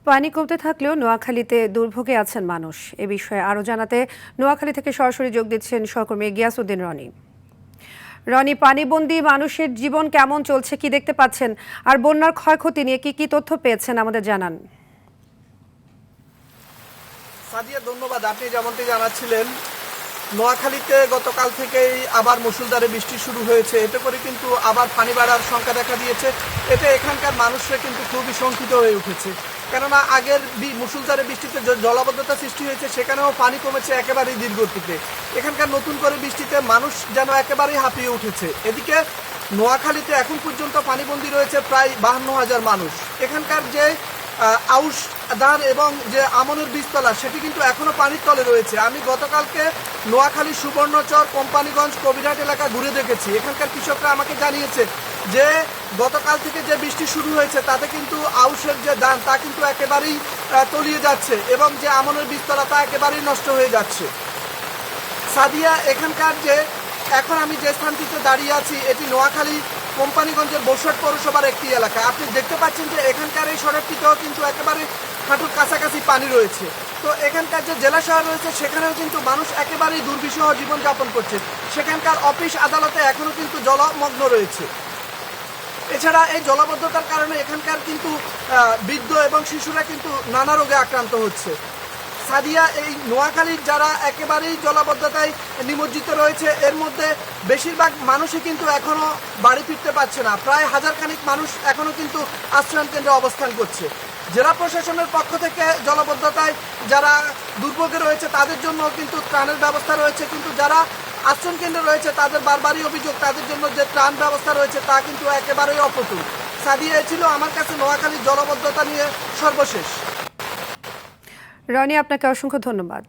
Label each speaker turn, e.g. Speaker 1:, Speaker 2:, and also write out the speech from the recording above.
Speaker 1: পানি কমতে থাকলেও নোয়াখালীতে দুর্ভোগে আছেন মানুষ। এ বিষয়ে আরও জানাতে নোয়াখালী থেকে সরাসরি যোগ দিচ্ছেন সহকর্মী গিয়াসউদ্দিন রনি। রনি, পানিবন্দী মানুষের জীবন কেমন চলছে, কি দেখতে পাচ্ছেন, আর বন্যার ক্ষয়ক্ষতি নিয়ে কি কি তথ্য পেয়েছেন আমাদের জানান।
Speaker 2: সাদিয়া, ধন্যবাদ। আপনি যেমনটি জানাচ্ছিলেন, নোয়াখালীতে গতকাল থেকেই আবার মুষলধারে বৃষ্টি শুরু হয়েছে। এতে করে কিন্তু আবার পানি বাড়ার শঙ্কা দেখা দিয়েছে। এতে এখানকার মানুষরা কিন্তু খুবই শঙ্কিত হয়ে উঠেছে, কেননা আগের মুষলধারে বৃষ্টিতে জলাবদ্ধতা সৃষ্টি হয়েছে, সেখানেও পানি কমেছে একেবারেই ধীরগতিতে। এখানকার নতুন করে বৃষ্টিতে মানুষ যেন একেবারেই হাঁপিয়ে উঠেছে। এদিকে নোয়াখালীতে এখন পর্যন্ত পানিবন্দী রয়েছে প্রায় 52,000 মানুষ। এখানকার যে আউশ ধান এবং যে আমনের বীজতলা, সেটি কিন্তু এখনো পানির তলে রয়েছে। আমি গতকালকে নোয়াখালী সুবর্ণচর, কোম্পানিগঞ্জ, কবিরহাট এলাকা ঘুরে দেখেছি। এখানকার কৃষকরা আমাকে জানিয়েছে যে গতকাল থেকে যে বৃষ্টি শুরু হয়েছে তাতে কিন্তু আউশের যে ধান তা কিন্তু একেবারেই তলিয়ে যাচ্ছে এবং যে আমনের বীজতলা তা একেবারেই নষ্ট হয়ে যাচ্ছে। সাদিয়া, এখানকার যে এখন আমি যে স্থানটিতে দাঁড়িয়ে আছি এটি নোয়াখালী কোম্পানিগঞ্জের বসুরহাট পৌরসভার একটি এলাকা। আপনি দেখতে পাচ্ছেন যে এখানকার এই সড়কটিতেও কিন্তু একেবারে হাঁটুর কাছাকাছি পানি রয়েছে। তো এখানকার যে জেলা শহর রয়েছে সেখানেও কিন্তু মানুষ একেবারেই দুর্বিষহ জীবনযাপন করছে। সেখানকার অফিস আদালতে এখনও কিন্তু জলমগ্ন রয়েছে। এছাড়া এই জলাবদ্ধতার কারণে এখানকার কিন্তু বৃদ্ধ এবং শিশুরা কিন্তু নানা রোগে আক্রান্ত হচ্ছে। সাদিয়া, এই নোয়াখালীর যারা একেবারেই জলাবদ্ধতায় নিমজ্জিত রয়েছে এর মধ্যে বেশিরভাগ মানুষই কিন্তু এখনো বাড়ি ফিরতে পারছে না। প্রায় হাজারখানিক মানুষ এখনো কিন্তু আশ্রয়ণ কেন্দ্রে অবস্থান করছে। জেলা প্রশাসনের পক্ষ থেকে জলাবদ্ধতায় যারা দুর্ভোগে রয়েছে তাদের জন্য কিন্তু ত্রাণের ব্যবস্থা রয়েছে, কিন্তু যারা আশ্রয়ণ কেন্দ্রে রয়েছে তাদের বারবারই অভিযোগ তাদের জন্য যে ত্রাণ ব্যবস্থা রয়েছে তা কিন্তু একেবারেই অপ্রতুল। সাদিয়া, ছিল আমার কাছে নোয়াখালীর জলাবদ্ধতা নিয়ে সর্বশেষ।
Speaker 1: রনি, আপনাকে অসংখ্য ধন্যবাদ।